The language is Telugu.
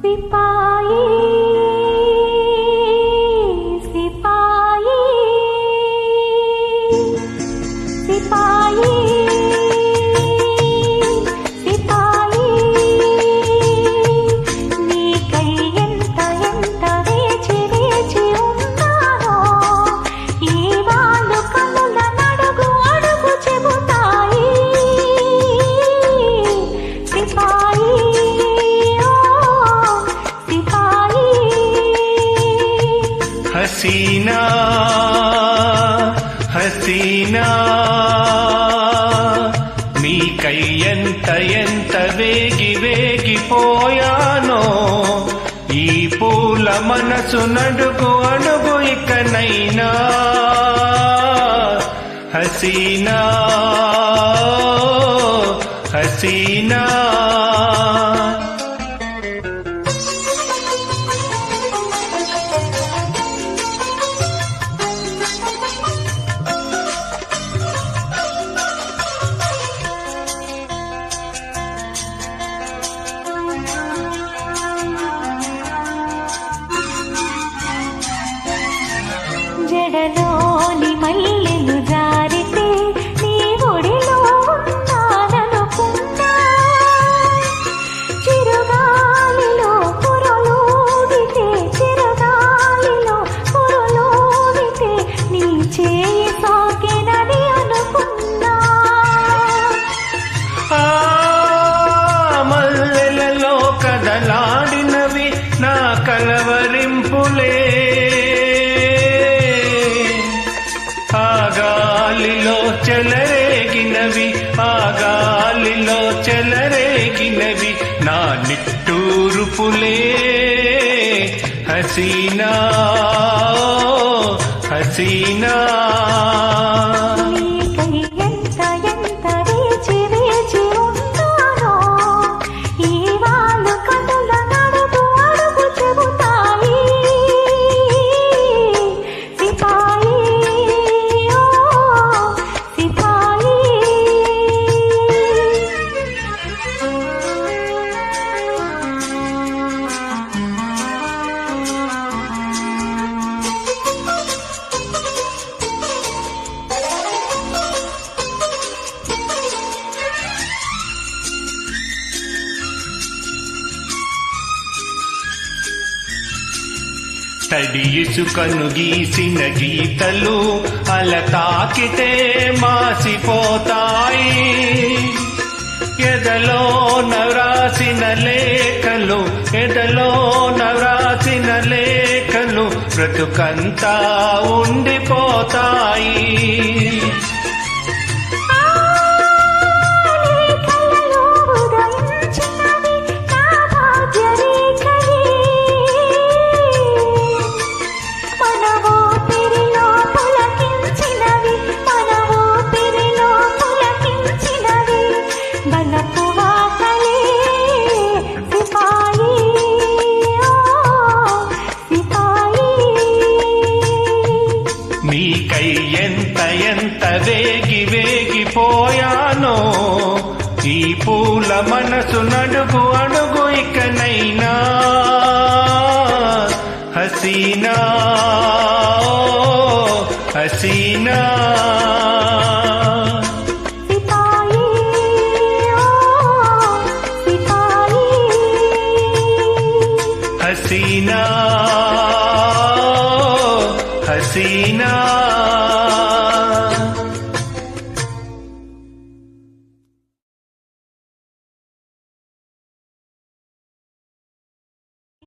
सिपाही सिपाही सिपाही सिपाही नीकై ఎంత ఎంత వేచి వేచి ఉన్నానో ఈ వాళ్ళు కనుల నడుగు అడుగు చెబుతాయి సిపాయి हसीना हसीना नीकై ఎంత ఎంత వేగి వేగిపోయానో ఈ పూల మనసు నడుగు అడుగు ఇకనైనా हसीना हसीना జడలోని మల్లెలు జారితే నీ ఒడిలో ఉన్నాననుకున్నా చిరుగాలిలో పురలూదితే చిరుగాలిలో పురలూదితే నీ చేయి సోకెనని అనుకున్నా మల్లెలలో కదలాడినవి నా కలవరింపులే ఆగాలిలో చెలరేగినవి ఆగాలిలో చెలరేగినవి నా నిట్టూరుపులే హసీనా హసీనా తడి ఇసుకను గీసిన గీతలు అల తాకితే మాసిపోతాయి ఎదలో నవ్రాసిన లేఖలు ఎదలో నవ్రాసిన లేఖలు బ్రతుకంతా ఉండిపోతాయి నీకై ఎంత ఎంత వేగి వేగిపోయానో ఈ పూల మనసు నడుగు అడుగు ఇకనైనా హసీనా హసీనా हसीना हसीना